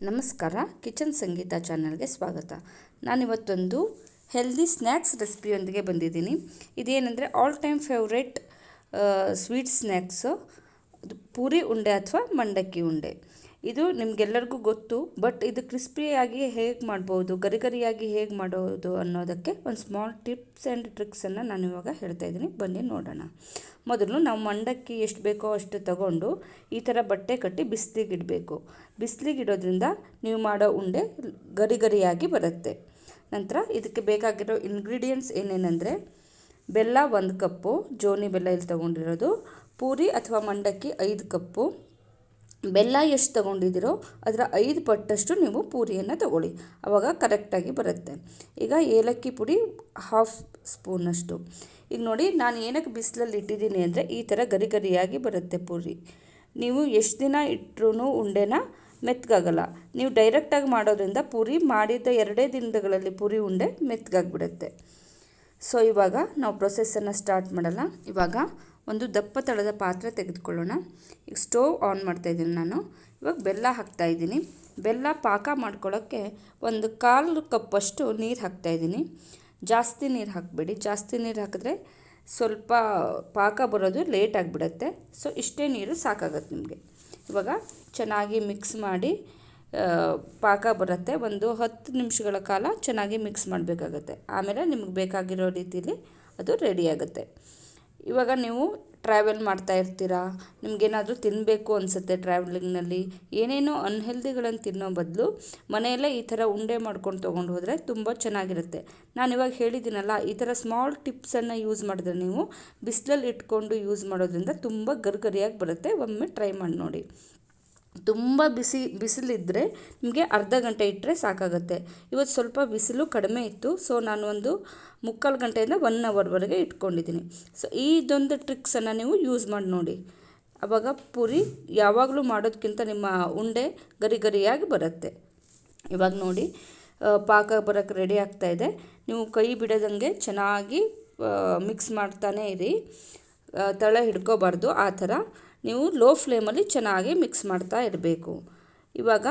ನಮಸ್ಕಾರ, ಕಿಚನ್ ಸಂಗೀತ ಚಾನಲ್ಗೆ ಸ್ವಾಗತ. ನಾನಿವತ್ತೊಂದು ಹೆಲ್ದಿ ಸ್ನ್ಯಾಕ್ಸ್ ರೆಸಿಪಿಯೊಂದಿಗೆ ಬಂದಿದ್ದೀನಿ. ಇದೇನೆಂದರೆ all time favourite sweet snacks, ಅದು ಪೂರಿ ಉಂಡೆ ಅಥವಾ ಮಂಡಕ್ಕಿ ಉಂಡೆ. ಇದು ನಿಮಗೆಲ್ಲರಿಗೂ ಗೊತ್ತು, ಬಟ್ ಇದು ಕ್ರಿಸ್ಪಿಯಾಗಿ ಹೇಗೆ ಮಾಡ್ಬೋದು, ಗರಿಗರಿಯಾಗಿ ಹೇಗೆ ಮಾಡೋದು ಅನ್ನೋದಕ್ಕೆ ಒಂದು ಸ್ಮಾಲ್ ಟಿಪ್ಸ್ ಆ್ಯಂಡ್ ಟ್ರಿಕ್ಸನ್ನು ನಾನು ಇವಾಗ ಹೇಳ್ತಾ ಇದ್ದೀನಿ. ಬನ್ನಿ ನೋಡೋಣ. ಮೊದಲು ನಾವು ಮಂಡಕ್ಕಿ ಎಷ್ಟು ಬೇಕೋ ಅಷ್ಟು ತಗೊಂಡು ಈ ಥರ ಬಟ್ಟೆ ಕಟ್ಟಿ ಬಿಸಿಲಿಗಿಡಬೇಕು. ಬಿಸಿಲಿಗಿಡೋದ್ರಿಂದ ನೀವು ಮಾಡೋ ಉಂಡೆ ಗರಿಗರಿಯಾಗಿ ಬರುತ್ತೆ. ನಂತರ ಇದಕ್ಕೆ ಬೇಕಾಗಿರೋ ಇಂಗ್ರೀಡಿಯೆಂಟ್ಸ್ ಏನೇನೆಂದರೆ ಬೆಲ್ಲ 1 ಕಪ್ಪು, ಜೋನಿ ಬೆಲ್ಲ ಇಲ್ಲಿ ತೊಗೊಂಡಿರೋದು. ಪೂರಿ ಅಥವಾ ಮಂಡಕ್ಕಿ 5 ಕಪ್ಪು. ಬೆಲ್ಲ ಎಷ್ಟು ತೊಗೊಂಡಿದ್ದೀರೋ ಅದರ 5 ಪಟ್ಟಷ್ಟು ನೀವು ಪೂರಿಯನ್ನು ತೊಗೊಳ್ಳಿ, ಆವಾಗ ಕರೆಕ್ಟಾಗಿ ಬರುತ್ತೆ. ಈಗ ಏಲಕ್ಕಿ ಪುಡಿ 1/2 ಸ್ಪೂನಷ್ಟು. ಈಗ ನೋಡಿ, ನಾನು ಏನಕ್ಕೆ ಬಿಸಿಲಲ್ಲಿ ಇಟ್ಟಿದ್ದೀನಿ ಅಂದರೆ ಈ ಥರ ಗರಿಗರಿಯಾಗಿ ಬರುತ್ತೆ ಪೂರಿ. ನೀವು ಎಷ್ಟು ದಿನ ಇಟ್ಟರೂ ಉಂಡೆನ ಮೆತ್ತಗಾಗಲ್ಲ. ನೀವು ಡೈರೆಕ್ಟಾಗಿ ಮಾಡೋದ್ರಿಂದ ಪೂರಿ ಮಾಡಿದ 2 ದಿನಗಳಲ್ಲಿ ಪೂರಿ ಉಂಡೆ ಮೆತ್ತಗಾಗಿಬಿಡುತ್ತೆ. ಸೊ ಇವಾಗ ನಾವು ಪ್ರೊಸೆಸನ್ನು ಸ್ಟಾರ್ಟ್ ಮಾಡಲ್ಲ. ಇವಾಗ ಒಂದು ದಪ್ಪ ತಳದ ಪಾತ್ರೆ ತೆಗೆದುಕೊಳ್ಳೋಣ. ಈಗ ಸ್ಟೋವ್ ಆನ್ ಮಾಡ್ತಾಯಿದ್ದೀನಿ ನಾನು. ಇವಾಗ ಬೆಲ್ಲ ಹಾಕ್ತಾಯಿದ್ದೀನಿ. ಬೆಲ್ಲ ಪಾಕ ಮಾಡ್ಕೊಳ್ಳೋಕ್ಕೆ 1/4 ಕಪ್ಪಷ್ಟು ನೀರು ಹಾಕ್ತಾಯಿದ್ದೀನಿ. ಜಾಸ್ತಿ ನೀರು ಹಾಕಬೇಡಿ. ಜಾಸ್ತಿ ನೀರು ಹಾಕಿದ್ರೆ ಸ್ವಲ್ಪ ಪಾಕ ಬರೋದು ಲೇಟ್ ಆಗಿಬಿಡುತ್ತೆ. ಸೊ ಇಷ್ಟೇ ನೀರು ಸಾಕಾಗುತ್ತೆ ನಿಮಗೆ. ಇವಾಗ ಚೆನ್ನಾಗಿ ಮಿಕ್ಸ್ ಮಾಡಿ ಪಾಕ ಬರುತ್ತೆ. ಒಂದು 10 ನಿಮಿಷಗಳ ಕಾಲ ಚೆನ್ನಾಗಿ ಮಿಕ್ಸ್ ಮಾಡಬೇಕಾಗತ್ತೆ. ಆಮೇಲೆ ನಿಮಗೆ ಬೇಕಾಗಿರೋ ರೀತಿಯಲ್ಲಿ ಅದು ರೆಡಿ ಆಗುತ್ತೆ. ಇವಾಗ ನೀವು ಟ್ರಾವೆಲ್ ಮಾಡ್ತಾ ಇರ್ತೀರಾ, ನಿಮಗೇನಾದರೂ ತಿನ್ನಬೇಕು ಅನಿಸುತ್ತೆ ಟ್ರಾವೆಲಿಂಗ್ನಲ್ಲಿ, ಏನೇನೋ ಅನ್ಹೆಲ್ದಿಗಳನ್ನು ತಿನ್ನೋ ಬದಲು ಮನೆಯಲ್ಲೇ ಈ ಥರ ಉಂಡೆ ಮಾಡ್ಕೊಂಡು ತೊಗೊಂಡು ಹೋದರೆ ತುಂಬ ಚೆನ್ನಾಗಿರುತ್ತೆ. ನಾನಿವಾಗ ಹೇಳಿದ್ದೀನಲ್ಲ, ಈ ಥರ ಸ್ಮಾಲ್ ಟಿಪ್ಸನ್ನು ಯೂಸ್ ಮಾಡಿದ್ರೆ ನೀವು ಬಿಸಿಲಲ್ಲಿ ಇಟ್ಕೊಂಡು ಯೂಸ್ ಮಾಡೋದ್ರಿಂದ ತುಂಬ ಗರಿಗರಿಯಾಗಿ ಬರುತ್ತೆ. ಒಮ್ಮೆ ಟ್ರೈ ಮಾಡಿ ನೋಡಿ. ತುಂಬ ಬಿಸಿಲಿದ್ದರೆ ನಿಮಗೆ ಅರ್ಧ ಗಂಟೆ ಇಟ್ಟರೆ ಸಾಕಾಗುತ್ತೆ. ಇವತ್ತು ಸ್ವಲ್ಪ ಬಿಸಿಲು ಕಡಿಮೆ ಇತ್ತು, ಸೊ ನಾನು ಒಂದು 3/4 ಗಂಟೆಯಿಂದ 1 ಅವರ್ವರೆಗೆ ಇಟ್ಕೊಂಡಿದ್ದೀನಿ. ಸೊ ಇದೊಂದು ಟ್ರಿಕ್ಸನ್ನು ನೀವು ಯೂಸ್ ಮಾಡಿ ನೋಡಿ. ಆವಾಗ ಪೂರಿ ಯಾವಾಗಲೂ ಮಾಡೋದಕ್ಕಿಂತ ನಿಮ್ಮ ಉಂಡೆ ಗರಿಗರಿಯಾಗಿ ಬರುತ್ತೆ. ಇವಾಗ ನೋಡಿ, ಪಾಕ ಬರೋಕ್ಕೆ ರೆಡಿ ಆಗ್ತಾಯಿದೆ. ನೀವು ಕೈ ಬಿಡೋದಂಗೆ ಚೆನ್ನಾಗಿ ಮಿಕ್ಸ್ ಮಾಡ್ತಾನೇ ಇರಿ. ತಳ ಹಿಡ್ಕೋಬಾರ್ದು. ಆ ಥರ ನೀವು ಲೋ ಫ್ಲೇಮಲ್ಲಿ ಚೆನ್ನಾಗಿ ಮಿಕ್ಸ್ ಮಾಡ್ತಾ ಇರಬೇಕು. ಇವಾಗ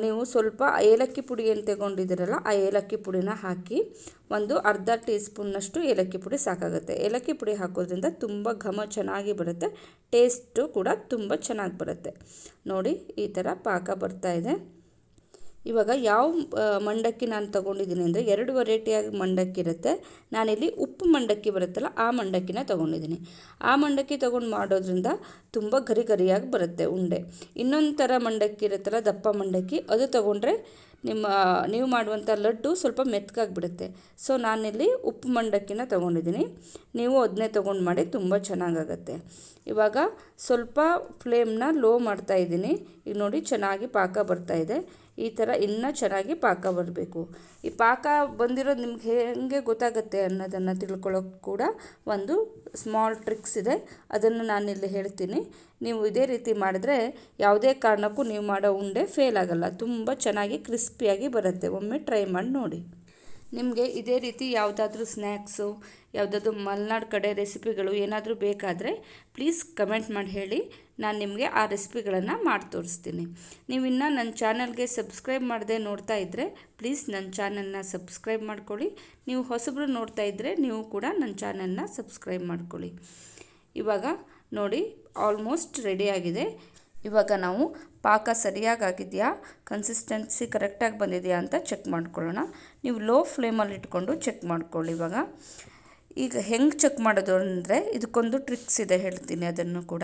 ನೀವು ಸ್ವಲ್ಪ ಏಲಕ್ಕಿ ಪುಡಿ ಏನು ತಗೊಂಡಿದ್ದೀರಲ್ಲ, ಆ ಏಲಕ್ಕಿ ಪುಡಿನ ಹಾಕಿ ಒಂದು ಅರ್ಧ ಟೀ ಸ್ಪೂನ್ನಷ್ಟು ಏಲಕ್ಕಿ ಪುಡಿ ಸಾಕಾಗುತ್ತೆ. ಏಲಕ್ಕಿ ಪುಡಿ ಹಾಕೋದ್ರಿಂದ ತುಂಬ ಘಮ ಚೆನ್ನಾಗಿ ಬರುತ್ತೆ. ಟೇಸ್ಟು ಕೂಡ ತುಂಬ ಚೆನ್ನಾಗಿ ಬರುತ್ತೆ. ನೋಡಿ, ಈ ಥರ ಪಾಕ ಬರ್ತಾಯಿದೆ. ಇವಾಗ ಯಾವ ಮಂಡಕ್ಕಿ ನಾನು ತೊಗೊಂಡಿದ್ದೀನಿ ಅಂದರೆ 2 ವೆರೈಟಿಯಾಗಿ ಮಂಡಕ್ಕಿ ಇರುತ್ತೆ. ನಾನಿಲ್ಲಿ ಉಪ್ಪು ಮಂಡಕ್ಕಿ ಬರುತ್ತಲ್ಲ, ಆ ಮಂಡಕ್ಕಿನ ತೊಗೊಂಡಿದ್ದೀನಿ. ಆ ಮಂಡಕ್ಕಿ ತೊಗೊಂಡು ಮಾಡೋದ್ರಿಂದ ತುಂಬ ಗರಿಗರಿಯಾಗಿ ಬರುತ್ತೆ ಉಂಡೆ. ಇನ್ನೊಂದು ಥರ ಮಂಡಕ್ಕಿ ಇರುತ್ತಲ್ಲ, ದಪ್ಪ ಮಂಡಕ್ಕಿ, ಅದು ತೊಗೊಂಡ್ರೆ ನೀವು ಮಾಡುವಂಥ ಲಡ್ಡು ಸ್ವಲ್ಪ ಮೆತ್ತಗಾಗಿಬಿಡುತ್ತೆ. ಸೊ ನಾನಿಲ್ಲಿ ಉಪ್ಪು ಮಂಡಕ್ಕಿನ ತೊಗೊಂಡಿದ್ದೀನಿ. ನೀವು ಅದನ್ನೇ ತೊಗೊಂಡು ಮಾಡಿ, ತುಂಬ ಚೆನ್ನಾಗಾಗತ್ತೆ. ಇವಾಗ ಸ್ವಲ್ಪ ಫ್ಲೇಮ್ನ ಲೋ ಮಾಡ್ತಾಯಿದ್ದೀನಿ. ಈಗ ನೋಡಿ, ಚೆನ್ನಾಗಿ ಪಾಕ ಬರ್ತಾಯಿದೆ. ಈ ಥರ ಇನ್ನೂ ಚೆನ್ನಾಗಿ ಪಾಕ ಬರಬೇಕು. ಈ ಪಾಕ ಬಂದಿರೋದು ನಿಮ್ಗೆ ಹೇಗೆ ಗೊತ್ತಾಗುತ್ತೆ ಅನ್ನೋದನ್ನು ತಿಳ್ಕೊಳ್ಳೋಕೆ ಕೂಡ ಒಂದು ಸ್ಮಾಲ್ ಟ್ರಿಕ್ಸ್ ಇದೆ. ಅದನ್ನು ನಾನಿಲ್ಲಿ ಹೇಳ್ತೀನಿ. ನೀವು ಇದೇ ರೀತಿ ಮಾಡಿದ್ರೆ ಯಾವುದೇ ಕಾರಣಕ್ಕೂ ನೀವು ಮಾಡೋ ಉಂಡೆ ಫೇಲ್ ಆಗೋಲ್ಲ. ತುಂಬ ಚೆನ್ನಾಗಿ ಕ್ರಿಸ್ಪಿಯಾಗಿ ಬರುತ್ತೆ. ಒಮ್ಮೆ ಟ್ರೈ ಮಾಡಿ ನೋಡಿ. ನಿಮಗೆ ಇದೇ ರೀತಿ ಯಾವುದಾದ್ರೂ ಸ್ನ್ಯಾಕ್ಸು, ಯಾವುದಾದ್ರೂ ಮಲೆನಾಡು ಕಡೆ ರೆಸಿಪಿಗಳು ಏನಾದರೂ ಬೇಕಾದರೆ ಪ್ಲೀಸ್ ಕಮೆಂಟ್ ಮಾಡಿ ಹೇಳಿ. ನಾನು ನಿಮಗೆ ಆ ರೆಸಿಪಿಗಳನ್ನು ಮಾಡಿ ತೋರಿಸ್ತೀನಿ. ನೀವು ಇನ್ನೂ ನನ್ನ ಚಾನಲ್ಗೆ ಸಬ್ಸ್ಕ್ರೈಬ್ ಮಾಡದೆ ನೋಡ್ತಾ ಇದ್ದರೆ ಪ್ಲೀಸ್ ನನ್ನ ಚಾನಲ್ನ ಸಬ್ಸ್ಕ್ರೈಬ್ ಮಾಡ್ಕೊಳ್ಳಿ. ನೀವು ಹೊಸಬ್ರು ನೋಡ್ತಾ ಇದ್ದರೆ ನೀವು ಕೂಡ ನನ್ನ ಚಾನಲ್ನ ಸಬ್ಸ್ಕ್ರೈಬ್ ಮಾಡ್ಕೊಳ್ಳಿ. ಇವಾಗ ನೋಡಿ, ಆಲ್ಮೋಸ್ಟ್ ರೆಡಿಯಾಗಿದೆ. ಇವಾಗ ನಾವು ಪಾಕ ಸರಿಯಾಗಿದೆಯಾ, ಕನ್ಸಿಸ್ಟೆನ್ಸಿ ಕರೆಕ್ಟಾಗಿ ಬಂದಿದೆಯಾ ಅಂತ ಚೆಕ್ ಮಾಡ್ಕೊಳ್ಳೋಣ. ನೀವು ಲೋ ಫ್ಲೇಮಲ್ಲಿ ಇಟ್ಕೊಂಡು ಚೆಕ್ ಮಾಡ್ಕೊಳ್ಳಿ. ಈಗ ಹೆಂಗೆ ಚೆಕ್ ಮಾಡೋದು ಅಂದರೆ ಇದಕ್ಕೊಂದು ಟ್ರಿಕ್ಸ್ ಇದೆ, ಹೇಳ್ತೀನಿ ಅದನ್ನು ಕೂಡ.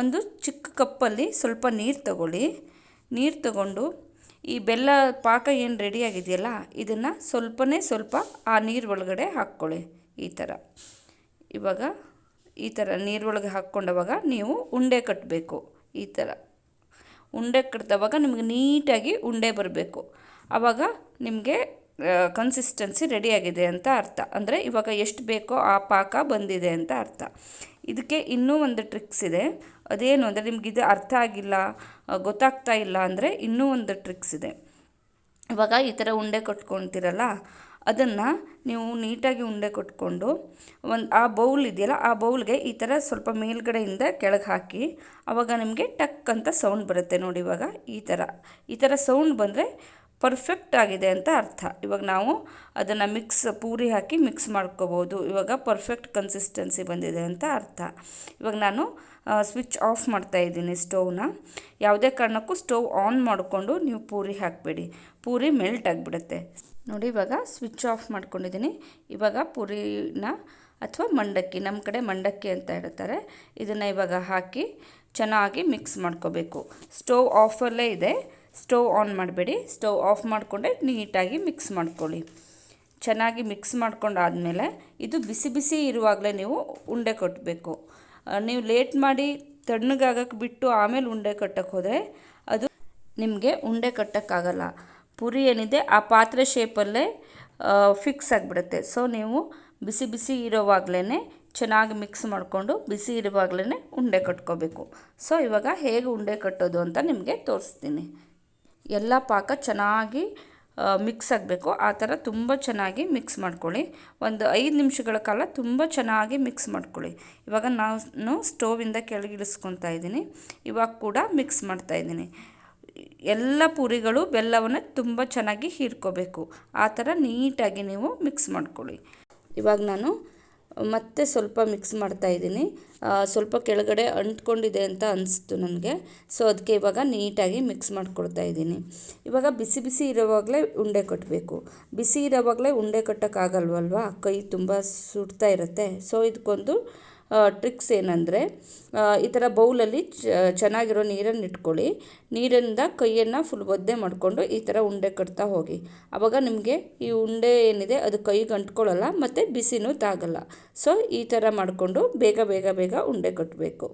ಒಂದು ಚಿಕ್ಕ ಕಪ್ಪಲ್ಲಿ ಸ್ವಲ್ಪ ನೀರು ತಗೊಳ್ಳಿ. ನೀರು ತಗೊಂಡು ಈ ಬೆಲ್ಲ ಪಾಕ ಏನು ರೆಡಿಯಾಗಿದೆಯಲ್ಲ, ಇದನ್ನು ಸ್ವಲ್ಪ ಆ ನೀರು ಒಳಗಡೆ ಹಾಕ್ಕೊಳ್ಳಿ. ಈ ಥರ ನೀರೊಳಗೆ ಹಾಕ್ಕೊಂಡವಾಗ ನೀವು ಉಂಡೆ ಕಟ್ಟಬೇಕು. ಈ ಥರ ಉಂಡೆ ಕಟ್ಟಿದವಾಗ ನಿಮಗೆ ನೀಟಾಗಿ ಉಂಡೆ ಬರಬೇಕು. ಆವಾಗ ನಿಮಗೆ ಕನ್ಸಿಸ್ಟೆನ್ಸಿ ರೆಡಿಯಾಗಿದೆ ಅಂತ ಅರ್ಥ. ಅಂದರೆ ಇವಾಗ ಎಷ್ಟು ಬೇಕೋ ಆ ಪಾಕ ಬಂದಿದೆ ಅಂತ ಅರ್ಥ. ಇದಕ್ಕೆ ಇನ್ನೂ ಒಂದು ಟ್ರಿಕ್ಸ್ ಇದೆ. ಅದೇನು ಅಂದರೆ ನಿಮಗಿದು ಅರ್ಥ ಆಗಿಲ್ಲ, ಗೊತ್ತಾಗ್ತಾ ಇಲ್ಲ ಅಂದರೆ ಇನ್ನೂ ಒಂದು ಟ್ರಿಕ್ಸ್ ಇದೆ. ಇವಾಗ ಈ ಥರ ಉಂಡೆ ಕಟ್ಕೊಳ್ತೀರಲ್ಲ, ಅದನ್ನು ನೀವು ನೀಟಾಗಿ ಉಂಡೆ ಕೊಟ್ಕೊಂಡು ಆ ಬೌಲ್ ಇದೆಯಲ್ಲ, ಆ ಬೌಲ್ಗೆ ಈ ಥರ ಸ್ವಲ್ಪ ಮೇಲ್ಗಡೆಯಿಂದ ಕೆಳಗೆ ಹಾಕಿ, ಆವಾಗ ನಿಮಗೆ ಟಕ್ ಅಂತ ಸೌಂಡ್ ಬರುತ್ತೆ ನೋಡಿ. ಇವಾಗ ಈ ಥರ ಸೌಂಡ್ ಬಂದರೆ ಪರ್ಫೆಕ್ಟ್ ಆಗಿದೆ ಅಂತ ಅರ್ಥ. ಇವಾಗ ನಾವು ಅದನ್ನು ಪೂರಿ ಹಾಕಿ ಮಿಕ್ಸ್ ಮಾಡ್ಕೋಬೋದು. ಇವಾಗ ಪರ್ಫೆಕ್ಟ್ ಕನ್ಸಿಸ್ಟೆನ್ಸಿ ಬಂದಿದೆ ಅಂತ ಅರ್ಥ. ಇವಾಗ ನಾನು ಸ್ವಿಚ್ ಆಫ್ ಮಾಡ್ತಾಯಿದ್ದೀನಿ ಸ್ಟೌವ್ನ. ಯಾವುದೇ ಕಾರಣಕ್ಕೂ ಸ್ಟೌವ್ ಆನ್ ಮಾಡಿಕೊಂಡು ನೀವು ಪೂರಿ ಹಾಕಬೇಡಿ, ಪೂರಿ ಮೆಲ್ಟ್ ಆಗಿಬಿಡುತ್ತೆ ನೋಡಿ. ಇವಾಗ ಸ್ವಿಚ್ ಆಫ್ ಮಾಡ್ಕೊಂಡಿದ್ದೀನಿ. ಇವಾಗ ಪೂರಿನ ಅಥವಾ ಮಂಡಕ್ಕಿ, ನಮ್ಮ ಕಡೆ ಮಂಡಕ್ಕಿ ಅಂತ ಹೇಳ್ತಾರೆ, ಇದನ್ನು ಇವಾಗ ಹಾಕಿ ಚೆನ್ನಾಗಿ ಮಿಕ್ಸ್ ಮಾಡ್ಕೋಬೇಕು. ಸ್ಟೌವ್ ಆಫಲ್ಲೇ ಇದೆ, ಸ್ಟೌವ್ ಆನ್ ಮಾಡಬೇಡಿ. ಸ್ಟೌವ್ ಆಫ್ ಮಾಡಿಕೊಂಡೆ ನೀಟಾಗಿ ಮಿಕ್ಸ್ ಮಾಡ್ಕೊಳ್ಳಿ. ಚೆನ್ನಾಗಿ ಮಿಕ್ಸ್ ಮಾಡ್ಕೊಂಡಾದಮೇಲೆ ಇದು ಬಿಸಿ ಬಿಸಿ ಇರುವಾಗಲೇ ನೀವು ಉಂಡೆ ಕಟ್ಟಬೇಕು. ನೀವು ಲೇಟ್ ಮಾಡಿ ತಣ್ಣಗಾಗಕ್ಕೆ ಬಿಟ್ಟು ಆಮೇಲೆ ಉಂಡೆ ಕಟ್ಟಕ್ಕೆ ಹೋದರೆ ಅದು ನಿಮಗೆ ಉಂಡೆ ಕಟ್ಟೋಕ್ಕಾಗಲ್ಲ. ಪೂರಿ ಏನಿದೆ ಆ ಪಾತ್ರೆ ಶೇಪಲ್ಲೇ ಫಿಕ್ಸ್ ಆಗಿಬಿಡುತ್ತೆ. ಸೊ ನೀವು ಬಿಸಿ ಬಿಸಿ ಇರೋವಾಗಲೇ ಚೆನ್ನಾಗಿ ಮಿಕ್ಸ್ ಮಾಡಿಕೊಂಡು ಬಿಸಿ ಇರುವಾಗಲೇ ಉಂಡೆ ಕಟ್ಕೋಬೇಕು. ಸೊ ಇವಾಗ ಹೇಗೆ ಉಂಡೆ ಕಟ್ಟೋದು ಅಂತ ನಿಮಗೆ ತೋರಿಸ್ತೀನಿ. ಎಲ್ಲ ಪಾಕ ಚೆನ್ನಾಗಿ ಮಿಕ್ಸ್ ಆಗಬೇಕು. ಆ ಥರ ತುಂಬ ಚೆನ್ನಾಗಿ ಮಿಕ್ಸ್ ಮಾಡ್ಕೊಳ್ಳಿ. ಒಂದು 5 ನಿಮಿಷಗಳ ಕಾಲ ತುಂಬ ಚೆನ್ನಾಗಿ ಮಿಕ್ಸ್ ಮಾಡ್ಕೊಳ್ಳಿ. ಇವಾಗ ನಾನು ಸ್ಟೋವಿಂದ ಕೆಳಗಿಳಿಸ್ಕೊತಾ ಇದ್ದೀನಿ. ಇವಾಗ ಕೂಡ ಮಿಕ್ಸ್ ಮಾಡ್ತಾಯಿದ್ದೀನಿ. ಎಲ್ಲ ಪೂರಿಗಳು ಬೆಲ್ಲವನ್ನು ತುಂಬ ಚೆನ್ನಾಗಿ ಹೀರ್ಕೋಬೇಕು. ಆ ಥರ ನೀಟಾಗಿ ನೀವು ಮಿಕ್ಸ್ ಮಾಡ್ಕೊಳ್ಳಿ. ಇವಾಗ ನಾನು ಮತ್ತೆ ಸ್ವಲ್ಪ ಮಿಕ್ಸ್ ಮಾಡ್ತಾಯಿದ್ದೀನಿ. ಸ್ವಲ್ಪ ಕೆಳಗಡೆ ಅಂಟ್ಕೊಂಡಿದೆ ಅಂತ ಅನಿಸ್ತು ನನಗೆ. ಸೊ ಅದಕ್ಕೆ ಇವಾಗ ನೀಟಾಗಿ ಮಿಕ್ಸ್ ಮಾಡ್ಕೊಳ್ತಾ ಇದ್ದೀನಿ. ಇವಾಗ ಬಿಸಿ ಬಿಸಿ ಇರೋವಾಗಲೇ ಉಂಡೆ ಕಟ್ಟಬೇಕು. ಬಿಸಿ ಇರೋವಾಗಲೇ ಉಂಡೆ ಕಟ್ಟೋಕ್ಕಾಗಲ್ವಲ್ವಾ, ಕೈ ತುಂಬ ಸುಡ್ತಾ ಇರುತ್ತೆ. ಸೊ ಇದಕ್ಕೊಂದು ಟ್ರಿಕ್ಸ್ ಏನಂದರೆ, ಈ ಥರ ಬೌಲಲ್ಲಿ ಚೆನ್ನಾಗಿರೋ ನೀರನ್ನು ಇಟ್ಕೊಳ್ಳಿ. ನೀರಿಂದ ಕೈಯನ್ನು ಫುಲ್ ಒದ್ದೆ ಮಾಡಿಕೊಂಡು ಈ ಥರ ಉಂಡೆ ಕಟ್ತಾ ಹೋಗಿ. ಆವಾಗ ನಿಮಗೆ ಈ ಉಂಡೆ ಏನಿದೆ ಅದು ಕೈಗೆ ಅಂಟ್ಕೊಳ್ಳಲ್ಲ ಮತ್ತು ಬಿಸಿನೂ ತಾಗಲ್ಲ. ಸೊ ಈ ಥರ ಮಾಡಿಕೊಂಡು ಬೇಗ ಬೇಗ ಬೇಗ ಉಂಡೆ ಕಟ್ಟಬೇಕು.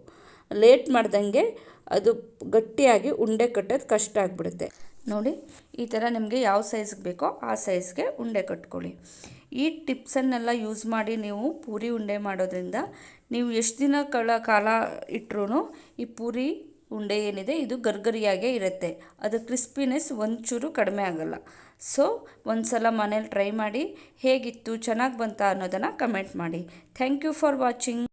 ಲೇಟ್ ಮಾಡ್ದಂಗೆ ಅದು ಗಟ್ಟಿಯಾಗಿ ಉಂಡೆ ಕಟ್ಟೋದು ಕಷ್ಟ ಆಗಿಬಿಡುತ್ತೆ ನೋಡಿ. ಈ ಥರ ನಿಮಗೆ ಯಾವ ಸೈಜ್ಗೆ ಬೇಕೋ ಆ ಸೈಜ್ಗೆ ಉಂಡೆ ಕಟ್ಕೊಳ್ಳಿ. ಈ ಟಿಪ್ಸನ್ನೆಲ್ಲ ಯೂಸ್ ಮಾಡಿ ನೀವು ಪೂರಿ ಉಂಡೆ ಮಾಡೋದ್ರಿಂದ ನೀವು ಎಷ್ಟು ದಿನಗಳ ಕಾಲ ಇಟ್ಟರೂ ಈ ಪೂರಿ ಉಂಡೆ ಏನಿದೆ ಇದು ಗರ್ಗರಿಯಾಗೇ ಇರುತ್ತೆ. ಅದು ಕ್ರಿಸ್ಪಿನೆಸ್ ಒಂಚೂರು ಕಡಿಮೆ ಆಗಲ್ಲ. ಸೊ ಒಂದು ಸಲ ಮನೇಲಿ ಟ್ರೈ ಮಾಡಿ, ಹೇಗಿತ್ತು, ಚೆನ್ನಾಗಿ ಬಂತಾ ಅನ್ನೋದನ್ನು ಕಮೆಂಟ್ ಮಾಡಿ. Thank you for watching.